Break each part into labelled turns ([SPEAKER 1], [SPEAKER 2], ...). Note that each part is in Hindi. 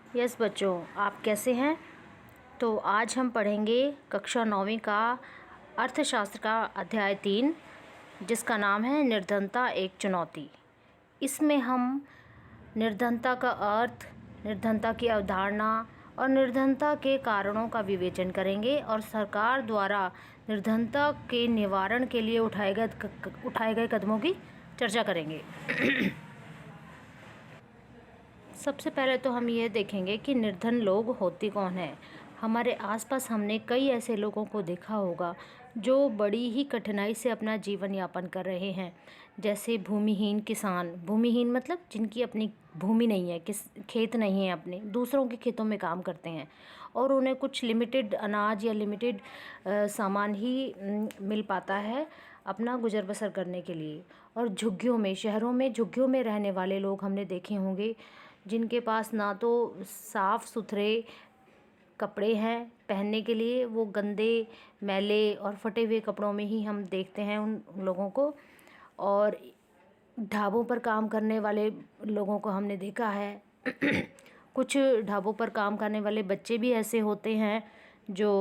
[SPEAKER 1] यस बच्चों, आप कैसे हैं। तो आज हम पढ़ेंगे कक्षा 9वीं का अर्थशास्त्र का अध्याय 3, जिसका नाम है निर्धनता एक चुनौती। इसमें हम निर्धनता का अर्थ, निर्धनता की अवधारणा और निर्धनता के कारणों का विवेचन करेंगे और सरकार द्वारा निर्धनता के निवारण के लिए उठाए गए कदमों की चर्चा करेंगे। सबसे पहले तो हम ये देखेंगे कि निर्धन लोग होते कौन हैं। हमारे आसपास हमने कई ऐसे लोगों को देखा होगा जो बड़ी ही कठिनाई से अपना जीवन यापन कर रहे हैं। जैसे भूमिहीन किसान, भूमिहीन मतलब जिनकी अपनी भूमि नहीं है, खेत नहीं है, अपने दूसरों के खेतों में काम करते हैं और उन्हें कुछ लिमिटेड अनाज या लिमिटेड सामान ही मिल पाता है अपना गुजर बसर करने के लिए। और झुग्गियों में, शहरों में झुग्गियों में रहने वाले लोग हमने देखे होंगे जिनके पास ना तो साफ़ सुथरे कपड़े हैं पहनने के लिए, वो गंदे, मैले और फटे हुए कपड़ों में ही हम देखते हैं उन लोगों को। और ढाबों पर काम करने वाले लोगों को हमने देखा है। कुछ ढाबों पर काम करने वाले बच्चे भी ऐसे होते हैं जो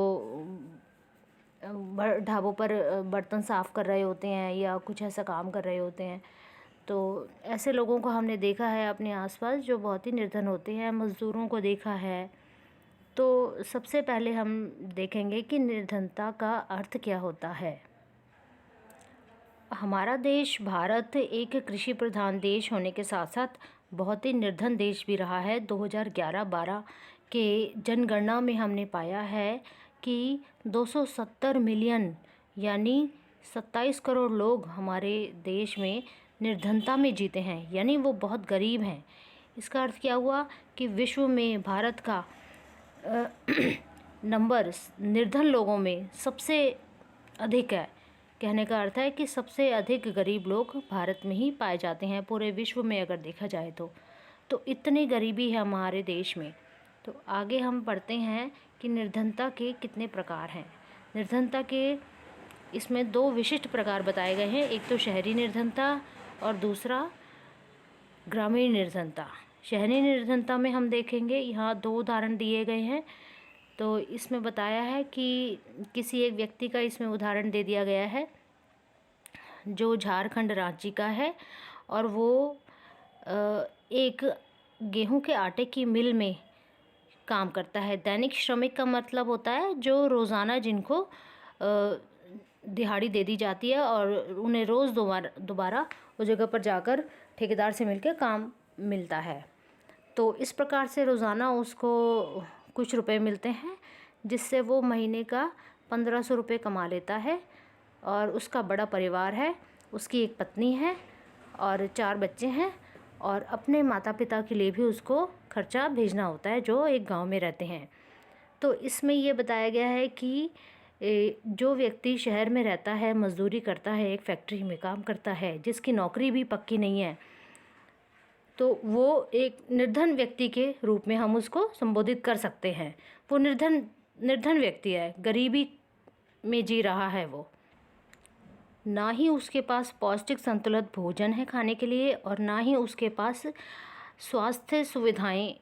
[SPEAKER 1] ढाबों पर बर्तन साफ़ कर रहे होते हैं या कुछ ऐसा काम कर रहे होते हैं। तो ऐसे लोगों को हमने देखा है अपने आसपास जो बहुत ही निर्धन होते हैं। मज़दूरों को देखा है। तो सबसे पहले हम देखेंगे कि निर्धनता का अर्थ क्या होता है। हमारा देश भारत एक कृषि प्रधान देश होने के साथ साथ बहुत ही निर्धन देश भी रहा है। 2011-12 के जनगणना में हमने पाया है कि 270 मिलियन यानी 27 करोड़ लोग हमारे देश में निर्धनता में जीते हैं, यानी वो बहुत गरीब हैं। इसका अर्थ क्या हुआ कि विश्व में भारत का नंबर निर्धन लोगों में सबसे अधिक है। कहने का अर्थ है कि सबसे अधिक गरीब लोग भारत में ही पाए जाते हैं पूरे विश्व में अगर देखा जाए तो इतनी गरीबी है हमारे देश में। तो आगे हम पढ़ते हैं कि निर्धनता के कितने प्रकार हैं। निर्धनता के इसमें 2 विशिष्ट प्रकार बताए गए हैं, एक तो शहरी निर्धनता और दूसरा ग्रामीण निर्धनता। शहरी निर्धनता में हम देखेंगे, यहाँ 2 उदाहरण दिए गए हैं। तो इसमें बताया है कि किसी एक व्यक्ति का इसमें उदाहरण दे दिया गया है जो झारखंड राज्य का है और वो एक गेहूं के आटे की मिल में काम करता है। दैनिक श्रमिक का मतलब होता है जो रोज़ाना जिनको दिहाड़ी दे दी जाती है और उन्हें रोज़ दोबारा उस जगह पर जाकर ठेकेदार से मिलकर काम मिलता है। तो इस प्रकार से रोज़ाना उसको कुछ रुपए मिलते हैं जिससे वो महीने का 1500 रुपये कमा लेता है। और उसका बड़ा परिवार है, उसकी एक पत्नी है और 4 बच्चे हैं और अपने माता पिता के लिए भी उसको खर्चा भेजना होता है जो एक गांव में रहते हैं। तो इसमें ये बताया गया है कि जो व्यक्ति शहर में रहता है, मजदूरी करता है, एक फैक्ट्री में काम करता है, जिसकी नौकरी भी पक्की नहीं है, तो वो एक निर्धन व्यक्ति के रूप में हम उसको संबोधित कर सकते हैं। वो निर्धन व्यक्ति है, गरीबी में जी रहा है वो। ना ही उसके पास पौष्टिक संतुलित भोजन है खाने के लिए और ना ही उसके पास स्वास्थ्य सुविधाएं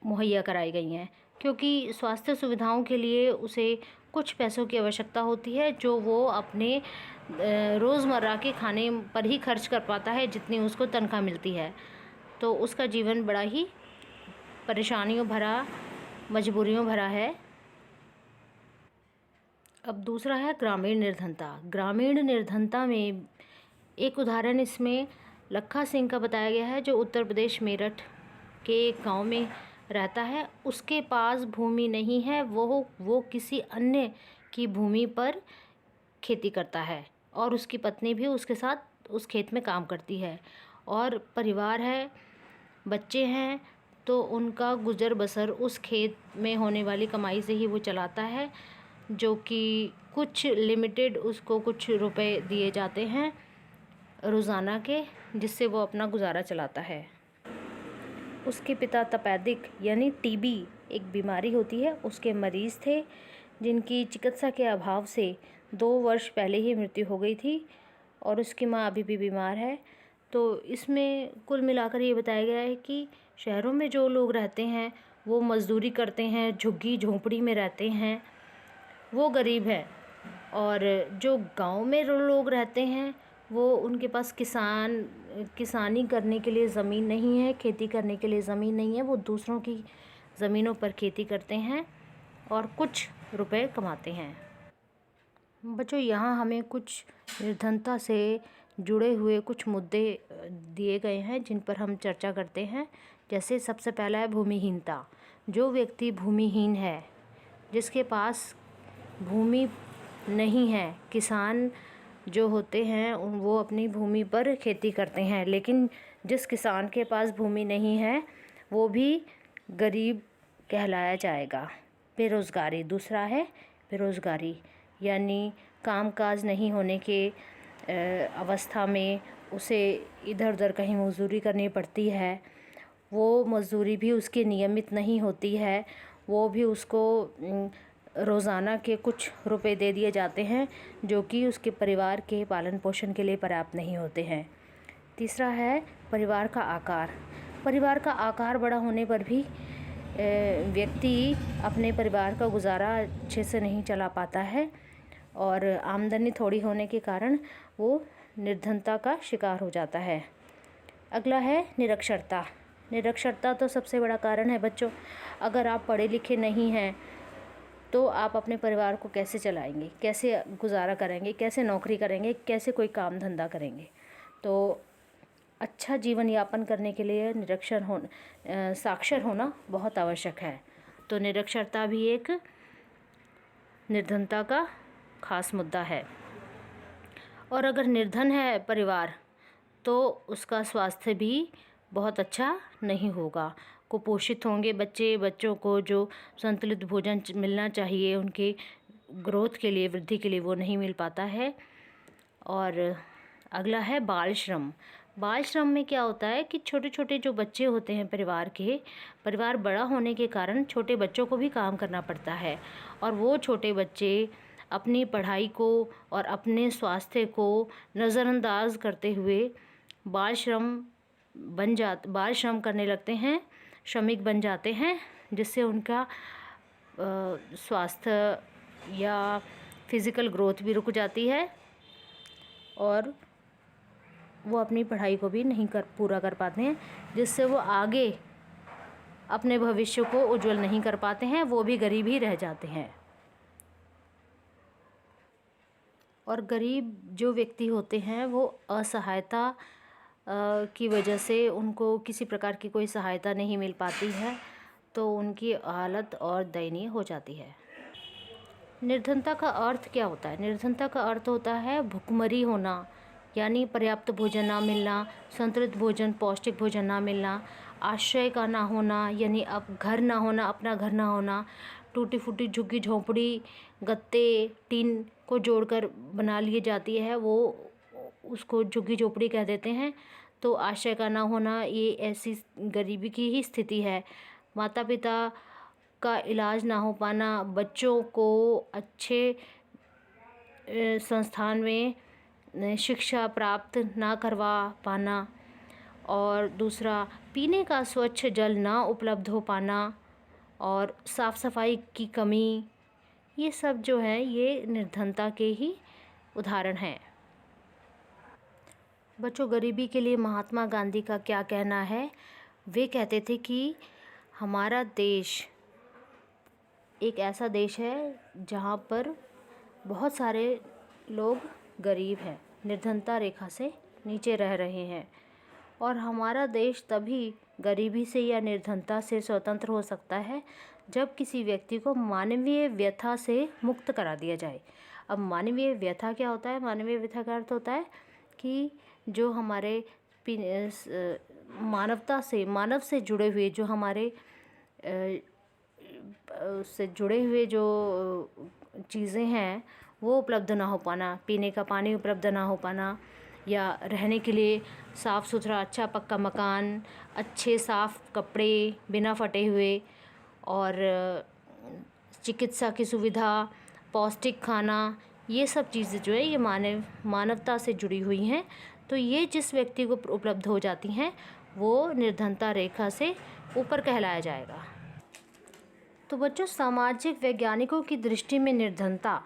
[SPEAKER 1] मुहैया कराई गई हैं, क्योंकि स्वास्थ्य सुविधाओं के लिए उसे कुछ पैसों की आवश्यकता होती है जो वो अपने रोज़मर्रा के खाने पर ही खर्च कर पाता है जितनी उसको तनख्वाह मिलती है। तो उसका जीवन बड़ा ही परेशानियों भरा, मजबूरियों भरा है। अब दूसरा है ग्रामीण निर्धनता। ग्रामीण निर्धनता में एक उदाहरण इसमें लखा सिंह का बताया गया है जो उत्तर प्रदेश मेरठ के एक गांव में रहता है। उसके पास भूमि नहीं है, वो किसी अन्य की भूमि पर खेती करता है और उसकी पत्नी भी उसके साथ उस खेत में काम करती है और परिवार है, बच्चे हैं। तो उनका गुजर बसर उस खेत में होने वाली कमाई से ही वो चलाता है, जो कि कुछ लिमिटेड उसको कुछ रुपए दिए जाते हैं रोज़ाना के, जिससे वो अपना गुजारा चलाता है। उसके पिता तपेदिक यानी टीबी एक बीमारी होती है, उसके मरीज़ थे जिनकी चिकित्सा के अभाव से 2 वर्ष पहले ही मृत्यु हो गई थी और उसकी माँ अभी भी बीमार है। तो इसमें कुल मिलाकर ये बताया गया है कि शहरों में जो लोग रहते हैं वो मज़दूरी करते हैं, झुग्गी झोंपड़ी में रहते हैं, वो गरीब हैं। और जो गांव में लोग रहते हैं वो उनके पास किसानी करने के लिए ज़मीन नहीं है, खेती करने के लिए ज़मीन नहीं है, वो दूसरों की ज़मीनों पर खेती करते हैं और कुछ रुपए कमाते हैं। बच्चों, यहाँ हमें कुछ निर्धनता से जुड़े हुए कुछ मुद्दे दिए गए हैं जिन पर हम चर्चा करते हैं। जैसे सबसे पहला है भूमिहीनता। जो व्यक्ति भूमिहीन है, जिसके पास भूमि नहीं है, किसान जो होते हैं वो अपनी भूमि पर खेती करते हैं, लेकिन जिस किसान के पास भूमि नहीं है वो भी गरीब कहलाया जाएगा। बेरोज़गारी, दूसरा है बेरोज़गारी, यानी कामकाज नहीं होने के अवस्था में उसे इधर उधर कहीं मज़दूरी करनी पड़ती है। वो मज़दूरी भी उसकी नियमित नहीं होती है, वो भी उसको रोज़ाना के कुछ रुपए दे दिए जाते हैं जो कि उसके परिवार के पालन पोषण के लिए पर्याप्त नहीं होते हैं। तीसरा है परिवार का आकार। परिवार का आकार बड़ा होने पर भी व्यक्ति अपने परिवार का गुजारा अच्छे से नहीं चला पाता है और आमदनी थोड़ी होने के कारण वो निर्धनता का शिकार हो जाता है। अगला है निरक्षरता। निरक्षरता तो सबसे बड़ा कारण है बच्चों। अगर आप पढ़े लिखे नहीं हैं तो आप अपने परिवार को कैसे चलाएंगे, कैसे गुजारा करेंगे, कैसे नौकरी करेंगे, कैसे कोई काम धंधा करेंगे। तो अच्छा जीवन यापन करने के लिए साक्षर होना बहुत आवश्यक है। तो निरक्षरता भी एक निर्धनता का खास मुद्दा है। और अगर निर्धन है परिवार तो उसका स्वास्थ्य भी बहुत अच्छा नहीं होगा। कुपोषित होंगे बच्चे, बच्चों को जो संतुलित भोजन मिलना चाहिए उनके ग्रोथ के लिए, वृद्धि के लिए, वो नहीं मिल पाता है। और अगला है बाल श्रम। बाल श्रम में क्या होता है कि छोटे छोटे जो बच्चे होते हैं परिवार बड़ा होने के कारण छोटे बच्चों को भी काम करना पड़ता है और वो छोटे बच्चे अपनी पढ़ाई को और अपने स्वास्थ्य को नज़रअंदाज करते हुए बाल श्रम करने लगते हैं, श्रमिक बन जाते हैं, जिससे उनका स्वास्थ्य या फिज़िकल ग्रोथ भी रुक जाती है और वो अपनी पढ़ाई को भी नहीं पूरा कर पाते हैं, जिससे वो आगे अपने भविष्य को उज्जवल नहीं कर पाते हैं, वो भी गरीब ही रह जाते हैं। और गरीब जो व्यक्ति होते हैं वो असहायता की वजह से उनको किसी प्रकार की कोई सहायता नहीं मिल पाती है, तो उनकी हालत और दयनीय हो जाती है। निर्धनता का अर्थ क्या होता है? निर्धनता का अर्थ होता है भुखमरी होना, यानी पर्याप्त भोजन ना मिलना, संतुलित भोजन, पौष्टिक भोजन ना मिलना, आश्रय का ना होना, यानी अब घर ना होना, अपना घर ना होना, टूटी फूटी झुग्गी झोंपड़ी, गत्ते, टीन को जोड़कर बना लिए जाती है, वो उसको झुग्गी झोंपड़ी कह देते हैं। तो आश्रय का ना होना, ये ऐसी गरीबी की ही स्थिति है। माता पिता का इलाज ना हो पाना, बच्चों को अच्छे संस्थान में शिक्षा प्राप्त ना करवा पाना, और दूसरा पीने का स्वच्छ जल ना उपलब्ध हो पाना और साफ़ सफाई की कमी, ये सब जो है ये निर्धनता के ही उदाहरण हैं। बच्चों, गरीबी के लिए महात्मा गांधी का क्या कहना है? वे कहते थे कि हमारा देश एक ऐसा देश है जहाँ पर बहुत सारे लोग गरीब हैं, निर्धनता रेखा से नीचे रह रहे हैं, और हमारा देश तभी गरीबी से या निर्धनता से स्वतंत्र हो सकता है जब किसी व्यक्ति को मानवीय व्यथा से मुक्त करा दिया जाए। अब मानवीय व्यथा क्या होता है? मानवीय व्यथा का अर्थ होता है कि जो हमारे मानव से जुड़े हुए, जो हमारे से जुड़े हुए जो चीज़ें हैं वो उपलब्ध ना हो पाना, पीने का पानी उपलब्ध ना हो पाना, या रहने के लिए साफ़ सुथरा अच्छा पक्का मकान, अच्छे साफ़ कपड़े बिना फटे हुए, और चिकित्सा की सुविधा, पौष्टिक खाना, ये सब चीज़ें जो है ये मानवता से जुड़ी हुई हैं। तो ये जिस व्यक्ति को उपलब्ध हो जाती हैं वो निर्धनता रेखा से ऊपर कहलाया जाएगा। तो बच्चों, सामाजिक वैज्ञानिकों की दृष्टि में निर्धनता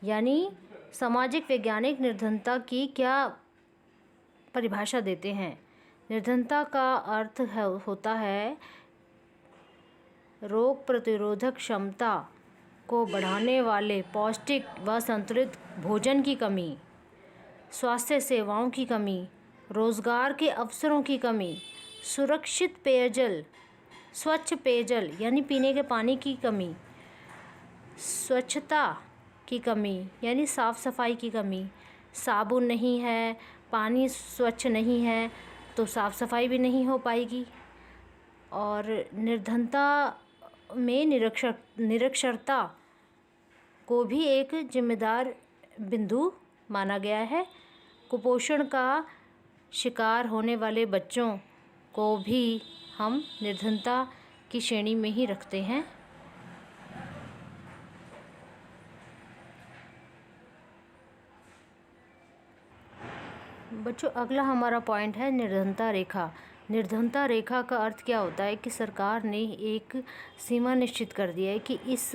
[SPEAKER 1] यानी सामाजिक वैज्ञानिक निर्धनता की क्या परिभाषा देते हैं। निर्धनता का अर्थ होता है रोग प्रतिरोधक क्षमता को बढ़ाने वाले पौष्टिक व संतुलित भोजन की कमी, स्वास्थ्य सेवाओं की कमी, रोज़गार के अवसरों की कमी, सुरक्षित पेयजल, स्वच्छ पेयजल यानी पीने के पानी की कमी, स्वच्छता की कमी यानी साफ़ सफाई की कमी। साबुन नहीं है, पानी स्वच्छ नहीं है तो साफ़ सफाई भी नहीं हो पाएगी। और निर्धनता में निरक्षरता को भी एक जिम्मेदार बिंदु माना गया है। कुपोषण का शिकार होने वाले बच्चों को भी हम निर्धनता की श्रेणी में ही रखते हैं। बच्चों, अगला हमारा पॉइंट है निर्धनता रेखा। निर्धनता रेखा का अर्थ क्या होता है कि सरकार ने एक सीमा निश्चित कर दिया है कि इस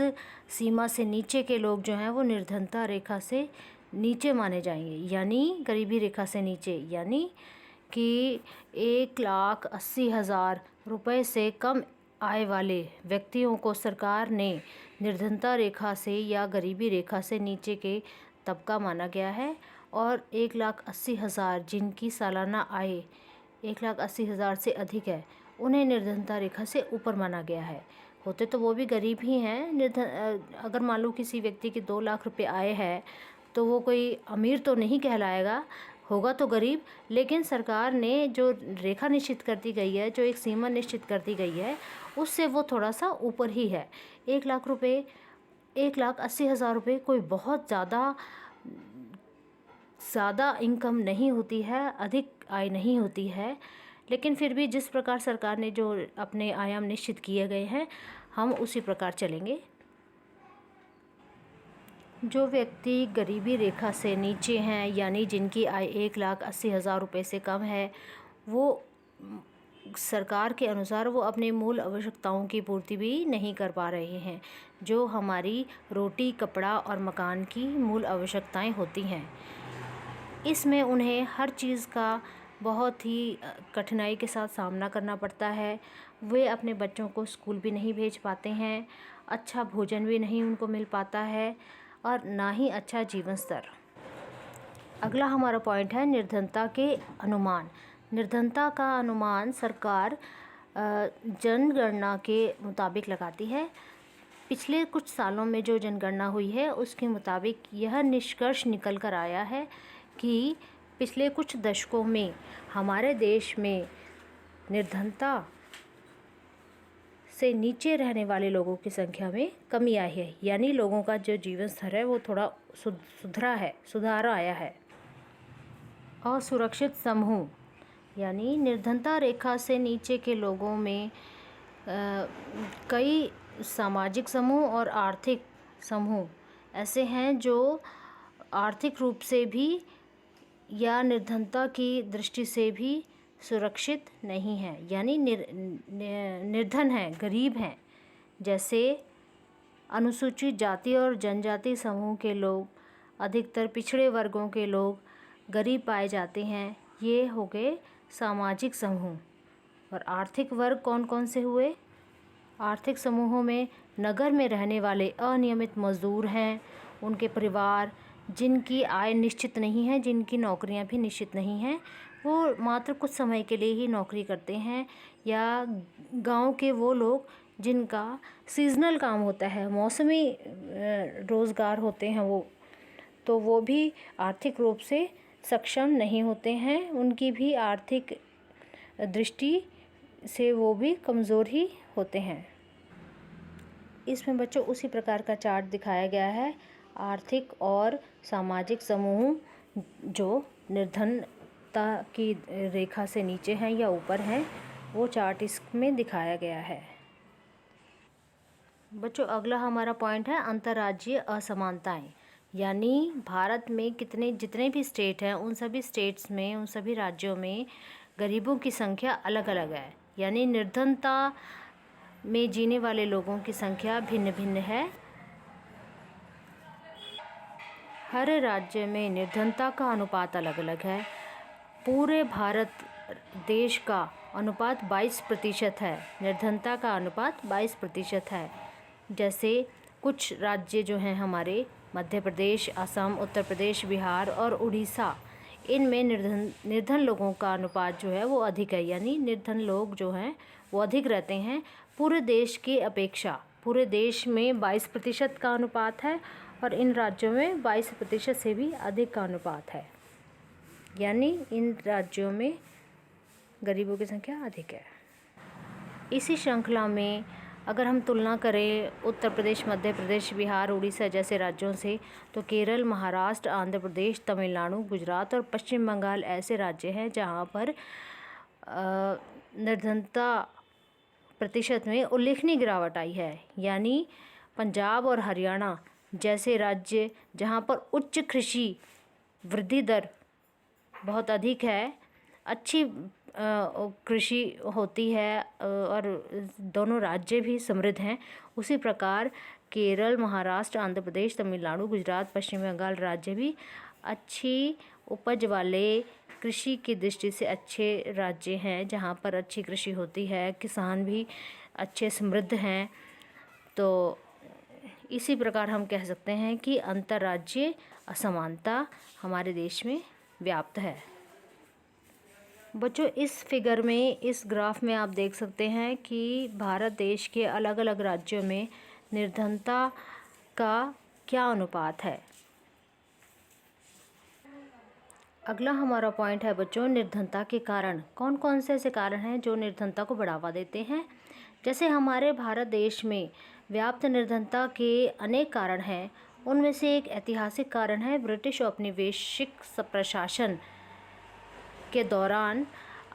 [SPEAKER 1] सीमा से नीचे के लोग जो हैं वो निर्धनता रेखा से नीचे माने जाएंगे, यानी गरीबी रेखा से नीचे, यानी कि 1,80,000 रुपये से कम आय वाले व्यक्तियों को सरकार ने निर्धनता रेखा से या गरीबी रेखा से नीचे के तबका माना गया है। और 1,80,000 जिनकी सालाना आय 1,80,000 से अधिक है उन्हें निर्धनता रेखा से ऊपर माना गया है। होते तो वो भी गरीब ही हैं। अगर मान लो किसी व्यक्ति की 2 लाख रुपए आय है तो वो कोई अमीर तो नहीं कहलाएगा, होगा तो गरीब। लेकिन सरकार ने जो रेखा निश्चित कर दी गई है, जो एक सीमा निश्चित कर दी गई है, उससे वो थोड़ा सा ऊपर ही है। 1,80,000 रुपये कोई बहुत ज़्यादा इनकम नहीं होती है, अधिक आय नहीं होती है। लेकिन फिर भी जिस प्रकार सरकार ने जो अपने आयाम निश्चित किए गए हैं हम उसी प्रकार चलेंगे। जो व्यक्ति गरीबी रेखा से नीचे हैं यानी जिनकी आय 1,80,000 रुपये से कम है, वो सरकार के अनुसार वो अपने मूल आवश्यकताओं की पूर्ति भी नहीं कर पा रहे हैं, जो हमारी रोटी, कपड़ा और मकान की मूल आवश्यकताएं होती हैं। इसमें उन्हें हर चीज़ का बहुत ही कठिनाई के साथ सामना करना पड़ता है। वे अपने बच्चों को स्कूल भी नहीं भेज पाते हैं, अच्छा भोजन भी नहीं उनको मिल पाता है और ना ही अच्छा जीवन स्तर। अगला हमारा पॉइंट है निर्धनता के अनुमान। निर्धनता का अनुमान सरकार जनगणना के मुताबिक लगाती है। पिछले कुछ सालों में जो जनगणना हुई है उसके मुताबिक यह निष्कर्ष निकल कर आया है कि पिछले कुछ दशकों में हमारे देश में निर्धनता से नीचे रहने वाले लोगों की संख्या में कमी आई है, यानी लोगों का जो जीवन स्तर है वो थोड़ा सुधार आया है। असुरक्षित समूह यानी निर्धनता रेखा से नीचे के लोगों में कई सामाजिक समूह और आर्थिक समूह ऐसे हैं जो आर्थिक रूप से भी या निर्धनता की दृष्टि से भी सुरक्षित नहीं है, यानी निर्धन हैं, गरीब हैं। जैसे अनुसूचित जाति और जनजाति समूह के लोग, अधिकतर पिछड़े वर्गों के लोग गरीब पाए जाते हैं। ये हो गए सामाजिक समूह। और आर्थिक वर्ग कौन कौन से हुए? आर्थिक समूहों में नगर में रहने वाले अनियमित मजदूर हैं, उनके परिवार, जिनकी आय निश्चित नहीं है, जिनकी नौकरियां भी निश्चित नहीं हैं, वो मात्र कुछ समय के लिए ही नौकरी करते हैं। या गांव के वो लोग जिनका सीजनल काम होता है, मौसमी रोज़गार होते हैं वो भी आर्थिक रूप से सक्षम नहीं होते हैं। उनकी भी आर्थिक दृष्टि से वो भी कमज़ोर ही होते हैं। इसमें बच्चों उसी प्रकार का चार्ट दिखाया गया है। आर्थिक और सामाजिक समूह जो निर्धनता की रेखा से नीचे हैं या ऊपर हैं, वो चार्ट इसमें दिखाया गया है। बच्चों अगला हमारा पॉइंट है अंतर्राज्यीय असमानताएं। यानी भारत में जितने भी स्टेट हैं उन सभी स्टेट्स में, उन सभी राज्यों में गरीबों की संख्या अलग अलग है। यानी निर्धनता में जीने वाले लोगों की संख्या भिन्न भिन्न है। हर राज्य में निर्धनता का अनुपात अलग अलग है। पूरे भारत देश का अनुपात 22% है। निर्धनता का अनुपात 22% है। जैसे कुछ राज्य जो हैं हमारे मध्य प्रदेश, असम, उत्तर प्रदेश, बिहार और उड़ीसा, इनमें निर्धन लोगों का अनुपात जो है वो अधिक है, यानी निर्धन लोग जो हैं वो अधिक रहते हैं पूरे देश की अपेक्षा। पूरे देश में 22% का अनुपात है और इन राज्यों में 22% से भी अधिक का अनुपात है, यानी इन राज्यों में गरीबों की संख्या अधिक है। इसी श्रृंखला में अगर हम तुलना करें उत्तर प्रदेश, मध्य प्रदेश, बिहार, उड़ीसा जैसे राज्यों से, तो केरल, महाराष्ट्र, आंध्र प्रदेश, तमिलनाडु, गुजरात और पश्चिम बंगाल ऐसे राज्य हैं जहां पर निर्धनता प्रतिशत में उल्लेखनीय गिरावट आई है। यानी पंजाब और हरियाणा जैसे राज्य जहां पर उच्च कृषि वृद्धि दर बहुत अधिक है, अच्छी कृषि होती है और दोनों राज्य भी समृद्ध हैं, उसी प्रकार केरल, महाराष्ट्र, आंध्र प्रदेश, तमिलनाडु, गुजरात, पश्चिम बंगाल राज्य भी अच्छी उपज वाले, कृषि की दृष्टि से अच्छे राज्य हैं जहां पर अच्छी कृषि होती है, किसान भी अच्छे समृद्ध हैं। तो इसी प्रकार हम कह सकते हैं कि अंतर्राज्यीय असमानता हमारे देश में व्याप्त है। बच्चों, इस फिगर में, इस ग्राफ में आप देख सकते हैं कि भारत देश के अलग अलग राज्यों में निर्धनता का क्या अनुपात है। अगला हमारा पॉइंट है बच्चों, निर्धनता के कारण। कौन कौन से ऐसे कारण हैं जो निर्धनता को बढ़ावा देते हैं। जैसे हमारे भारत देश में व्याप्त निर्धनता के अनेक कारण हैं। उनमें से एक ऐतिहासिक कारण है ब्रिटिश औपनिवेशिक प्रशासन के दौरान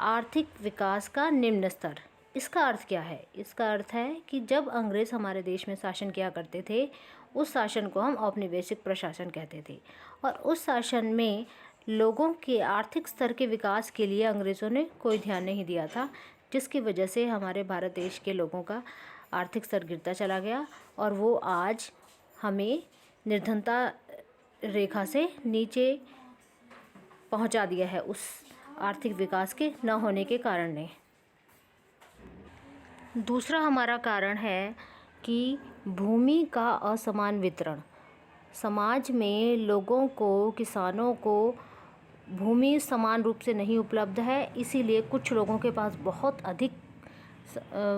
[SPEAKER 1] आर्थिक विकास का निम्न स्तर। इसका अर्थ क्या है? इसका अर्थ है कि जब अंग्रेज़ हमारे देश में शासन किया करते थे, उस शासन को हम औपनिवेशिक प्रशासन कहते थे और उस शासन में लोगों के आर्थिक स्तर के विकास के लिए अंग्रेज़ों ने कोई ध्यान नहीं दिया था, जिसकी वजह से हमारे भारत देश के लोगों का आर्थिक स्तर गिरता चला गया और वो आज हमें निर्धनता रेखा से नीचे पहुंचा दिया है उस आर्थिक विकास के न होने के कारण ने। दूसरा हमारा कारण है कि भूमि का असमान वितरण। समाज में लोगों को, किसानों को भूमि समान रूप से नहीं उपलब्ध है, इसीलिए कुछ लोगों के पास बहुत अधिक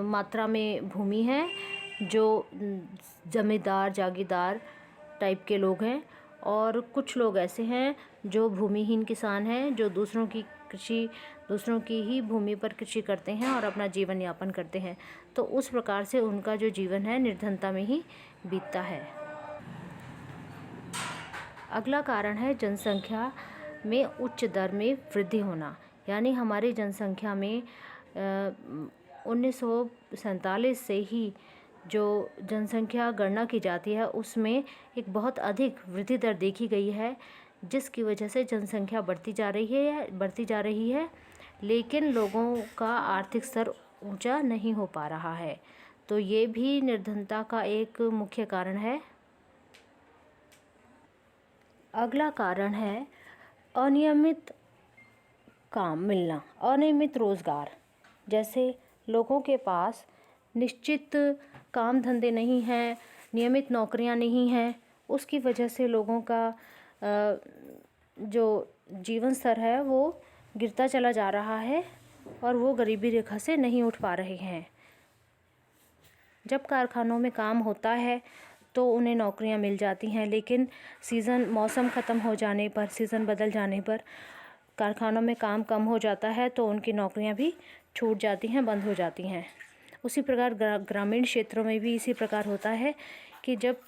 [SPEAKER 1] मात्रा में भूमि है, जो जमींदार, जागीरदार टाइप के लोग हैं, और कुछ लोग ऐसे हैं जो भूमिहीन किसान हैं, जो दूसरों की ही भूमि पर कृषि करते हैं और अपना जीवन यापन करते हैं। तो उस प्रकार से उनका जो जीवन है निर्धनता में ही बीतता है। अगला कारण है जनसंख्या में उच्च दर में वृद्धि होना। यानी हमारी जनसंख्या में 1947 से ही जो जनसंख्या गणना की जाती है उसमें एक बहुत अधिक वृद्धि दर देखी गई है, जिसकी वजह से जनसंख्या बढ़ती जा रही है, लेकिन लोगों का आर्थिक स्तर ऊंचा नहीं हो पा रहा है। तो ये भी निर्धनता का एक मुख्य कारण है। अगला कारण है अनियमित काम मिलना, अनियमित रोज़गार। जैसे लोगों के पास निश्चित काम धंधे नहीं हैं, नियमित नौकरियां नहीं हैं, उसकी वजह से लोगों का जो जीवन स्तर है वो गिरता चला जा रहा है और वो गरीबी रेखा से नहीं उठ पा रहे हैं। जब कारखानों में काम होता है तो उन्हें नौकरियां मिल जाती हैं, लेकिन मौसम ख़त्म हो जाने पर, सीज़न बदल जाने पर कारखानों में काम कम हो जाता है तो उनकी नौकरियां भी छूट जाती हैं, बंद हो जाती हैं। उसी प्रकार ग्रामीण क्षेत्रों में भी इसी प्रकार होता है कि जब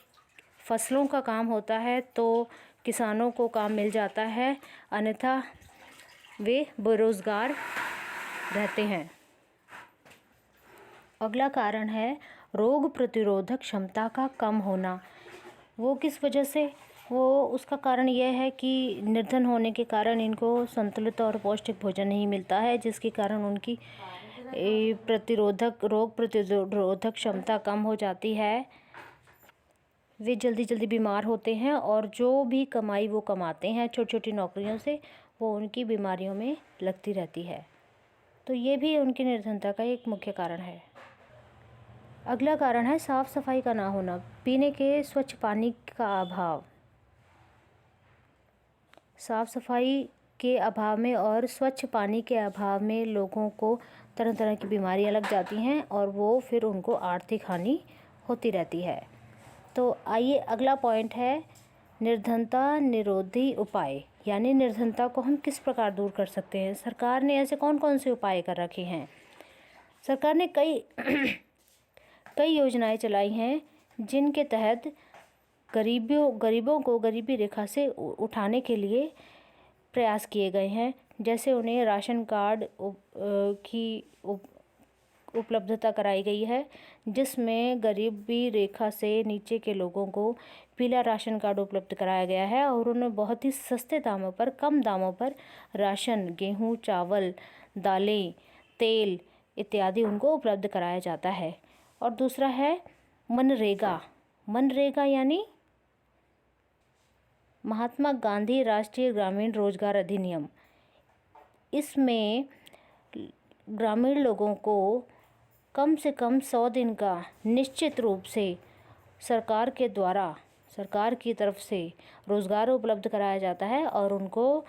[SPEAKER 1] फसलों का काम होता है तो किसानों को काम मिल जाता है, अन्यथा वे बेरोज़गार रहते हैं। अगला कारण है रोग प्रतिरोधक क्षमता का कम होना। वो किस वजह से? उसका कारण यह है कि निर्धन होने के कारण इनको संतुलित और पौष्टिक भोजन नहीं मिलता है, जिसके कारण उनकी रोग प्रतिरोधक क्षमता कम हो जाती है। वे जल्दी जल्दी बीमार होते हैं और जो भी कमाई वो कमाते हैं छोटी छोटी नौकरियों से, वो उनकी बीमारियों में लगती रहती है। तो ये भी उनकी निर्धनता का एक मुख्य कारण है। अगला कारण है साफ़ सफाई का ना होना, पीने के स्वच्छ पानी का अभाव। साफ़ सफाई के अभाव में और स्वच्छ पानी के अभाव में लोगों को तरह तरह की बीमारियां लग जाती हैं और वो फिर उनको आर्थिक हानि होती रहती है। तो आइए अगला पॉइंट है निर्धनता निरोधी उपाय, यानी निर्धनता को हम किस प्रकार दूर कर सकते हैं। सरकार ने ऐसे कौन कौन से उपाय कर रखे हैं। सरकार ने कई योजनाएं चलाई हैं जिनके तहत गरीबों को गरीबी रेखा से उठाने के लिए प्रयास किए गए हैं। जैसे उन्हें राशन कार्ड की उपलब्धता कराई गई है, जिसमें गरीबी रेखा से नीचे के लोगों को पीला राशन कार्ड उपलब्ध कराया गया है और उन्हें बहुत ही सस्ते दामों पर, कम दामों पर राशन, गेहूं, चावल, दालें, तेल इत्यादि उनको उपलब्ध कराया जाता है। और दूसरा है मनरेगा यानी महात्मा गांधी राष्ट्रीय ग्रामीण रोजगार अधिनियम। इसमें ग्रामीण लोगों को कम से कम 100 दिन का निश्चित रूप से सरकार की तरफ से रोज़गार उपलब्ध कराया जाता है और उनको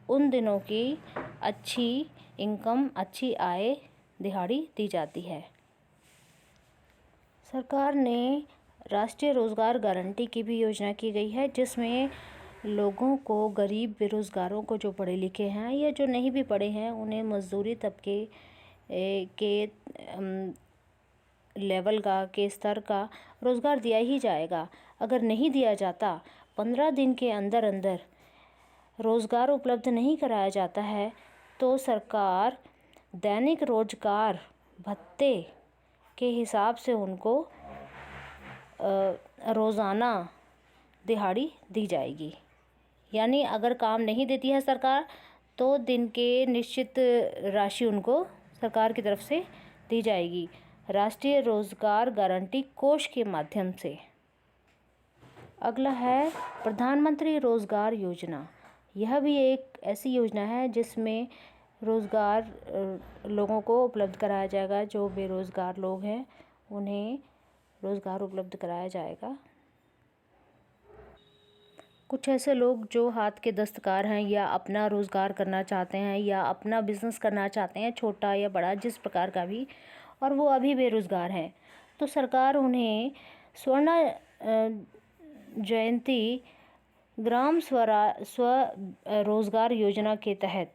[SPEAKER 1] उन दिनों की अच्छी इनकम, अच्छी आय दिहाड़ी दी जाती है। सरकार ने राष्ट्रीय रोज़गार गारंटी की भी योजना की गई है, जिसमें लोगों को, गरीब बेरोज़गारों को, जो पढ़े लिखे हैं या जो नहीं भी पढ़े हैं, उन्हें मजदूरी तबके के लेवल के स्तर का रोज़गार दिया ही जाएगा। अगर नहीं दिया जाता, 15 दिन के अंदर अंदर रोज़गार उपलब्ध नहीं कराया जाता है, तो सरकार दैनिक रोजगार भत्ते के हिसाब से उनको रोज़ाना दिहाड़ी दी जाएगी। यानी अगर काम नहीं देती है सरकार, तो दिन के निश्चित राशि उनको सरकार की तरफ से दी जाएगी राष्ट्रीय रोज़गार गारंटी कोष के माध्यम से। अगला है प्रधानमंत्री रोज़गार योजना। यह भी एक ऐसी योजना है जिसमें रोज़गार लोगों को उपलब्ध कराया जाएगा। जो बेरोज़गार लोग हैं उन्हें रोज़गार उपलब्ध कराया जाएगा। कुछ ऐसे लोग जो हाथ के दस्तकार हैं या अपना रोज़गार करना चाहते हैं या अपना बिज़नेस करना चाहते हैं, छोटा या बड़ा जिस प्रकार का भी, और वो अभी बेरोज़गार हैं, तो सरकार उन्हें स्वर्ण जयंती ग्राम स्वरोज़गार योजना के तहत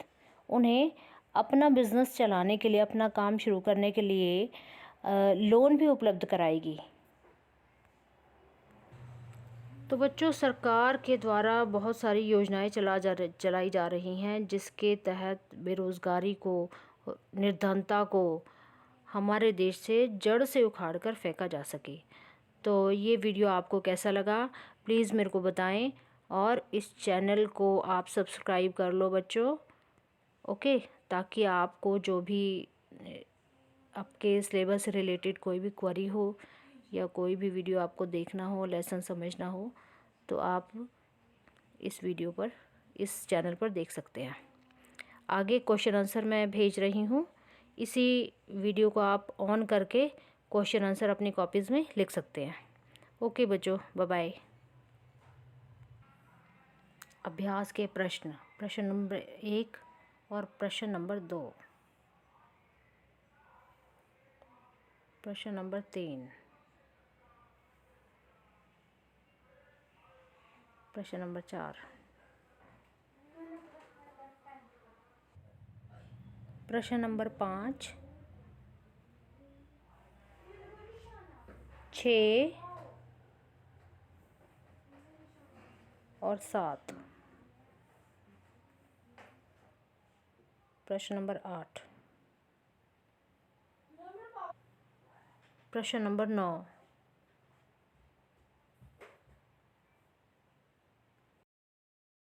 [SPEAKER 1] उन्हें अपना बिज़नेस चलाने के लिए, अपना काम शुरू करने के लिए लोन भी उपलब्ध कराएगी। तो बच्चों, सरकार के द्वारा बहुत सारी योजनाएं चलाई जा रही हैं, जिसके तहत बेरोज़गारी को, निर्धनता को हमारे देश से जड़ से उखाड़ कर फेंका जा सके। तो ये वीडियो आपको कैसा लगा, प्लीज़ मेरे को बताएं और इस चैनल को आप सब्सक्राइब कर लो बच्चों, ओके, ताकि आपको जो भी आपके सिलेबस से रिलेटेड कोई भी क्वेरी हो या कोई भी वीडियो आपको देखना हो, लेसन समझना हो, तो आप इस वीडियो पर, इस चैनल पर देख सकते हैं। आगे क्वेश्चन आंसर मैं भेज रही हूँ, इसी वीडियो को आप ऑन करके क्वेश्चन आंसर अपनी कॉपीज़ में लिख सकते हैं। ओके बच्चों, बाय बाय। अभ्यास के प्रश्न नंबर 1 और प्रश्न नंबर 2, प्रश्न नंबर 3, प्रश्न नंबर 4, प्रश्न नंबर 5, 6 और 7, प्रश्न नंबर 8, प्रश्न नंबर 9।